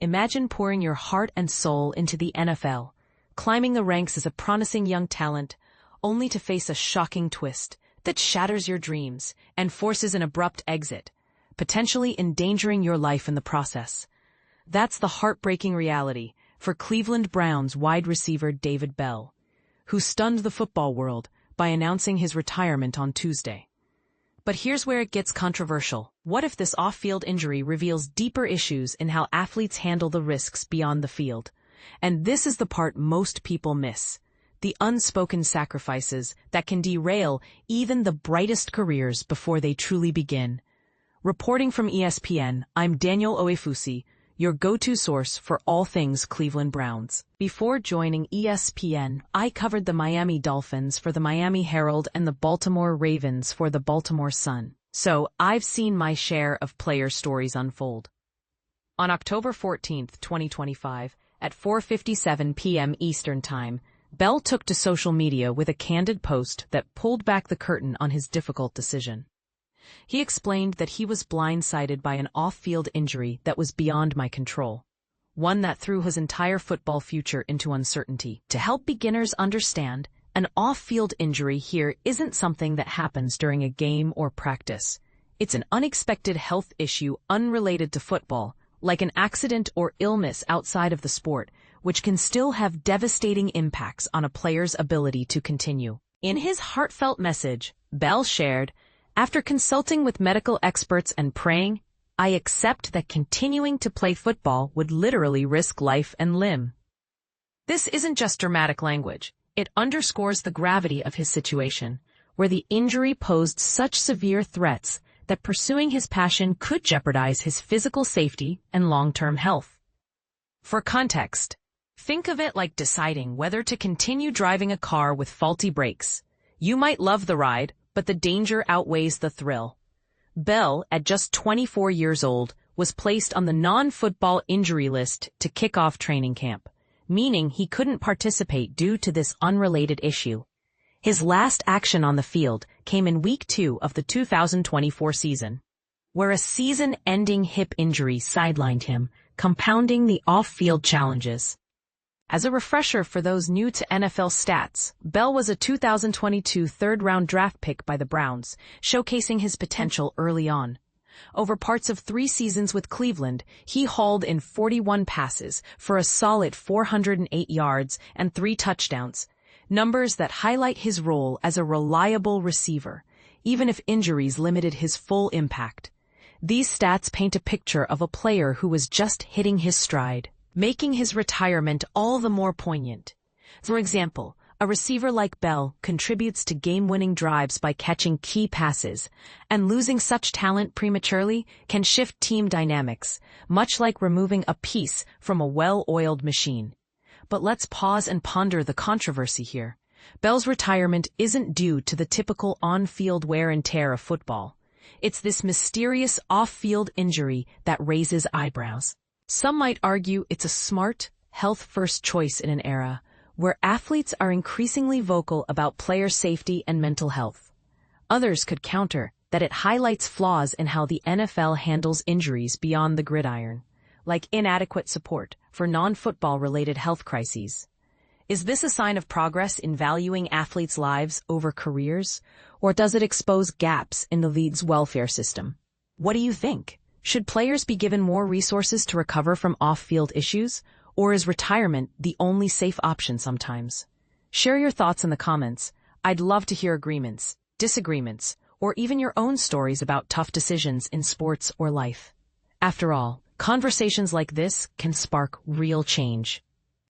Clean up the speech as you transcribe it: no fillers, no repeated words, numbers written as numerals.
Imagine pouring your heart and soul into the NFL, climbing the ranks as a promising young talent, only to face a shocking twist that shatters your dreams and forces an abrupt exit, potentially endangering your life in the process. That's the heartbreaking reality for Cleveland Browns wide receiver David Bell, who stunned the football world by announcing his retirement on Tuesday. But here's where it gets controversial. What if this off-field injury reveals deeper issues in how athletes handle the risks beyond the field? And this is the part most people miss: the unspoken sacrifices that can derail even the brightest careers before they truly begin. Reporting from ESPN, I'm Daniel Oefusi, your go-to source for all things Cleveland Browns. Before joining ESPN, I covered the Miami Dolphins for the Miami Herald and the Baltimore Ravens for the Baltimore Sun. So I've seen my share of player stories unfold. On October 14, 2025, at 4:57 p.m. Eastern Time, Bell took to social media with a candid post that pulled back the curtain on his difficult decision. He explained that he was blindsided by an off-field injury that was beyond my control, one that threw his entire football future into uncertainty. To help beginners understand, an off-field injury here isn't something that happens during a game or practice. It's an unexpected health issue unrelated to football, like an accident or illness outside of the sport, which can still have devastating impacts on a player's ability to continue. In his heartfelt message, Bell shared, "After consulting with medical experts and praying, I accept that continuing to play football would literally risk life and limb." This isn't just dramatic language. It underscores the gravity of his situation, where the injury posed such severe threats that pursuing his passion could jeopardize his physical safety and long-term health. For context, think of it like deciding whether to continue driving a car with faulty brakes. You might love the ride, but the danger outweighs the thrill. Bell, at just 24 years old, was placed on the non-football injury list to kick off training camp, meaning he couldn't participate due to this unrelated issue. His last action on the field came in Week 2 of the 2024 season, where a season-ending hip injury sidelined him, compounding the off-field challenges. As a refresher for those new to NFL stats, Bell was a 2022 third-round draft pick by the Browns, showcasing his potential early on. Over parts of 3 seasons with Cleveland, he hauled in 41 passes for a solid 408 yards and 3 touchdowns, numbers that highlight his role as a reliable receiver, even if injuries limited his full impact. These stats paint a picture of a player who was just hitting his stride, making his retirement all the more poignant. For example, a receiver like Bell contributes to game-winning drives by catching key passes, and losing such talent prematurely can shift team dynamics, much like removing a piece from a well-oiled machine. But let's pause and ponder the controversy here. Bell's retirement isn't due to the typical on-field wear and tear of football. It's this mysterious off-field injury that raises eyebrows. Some might argue it's a smart, health-first choice in an era where athletes are increasingly vocal about player safety and mental health. Others could counter that it highlights flaws in how the NFL handles injuries beyond the gridiron, like inadequate support for non-football-related health crises. Is this a sign of progress in valuing athletes' lives over careers, or does it expose gaps in the league's welfare system? What do you think? Should players be given more resources to recover from off-field issues, or is retirement the only safe option sometimes? Share your thoughts in the comments. I'd love to hear agreements, disagreements, or even your own stories about tough decisions in sports or life. After all, conversations like this can spark real change.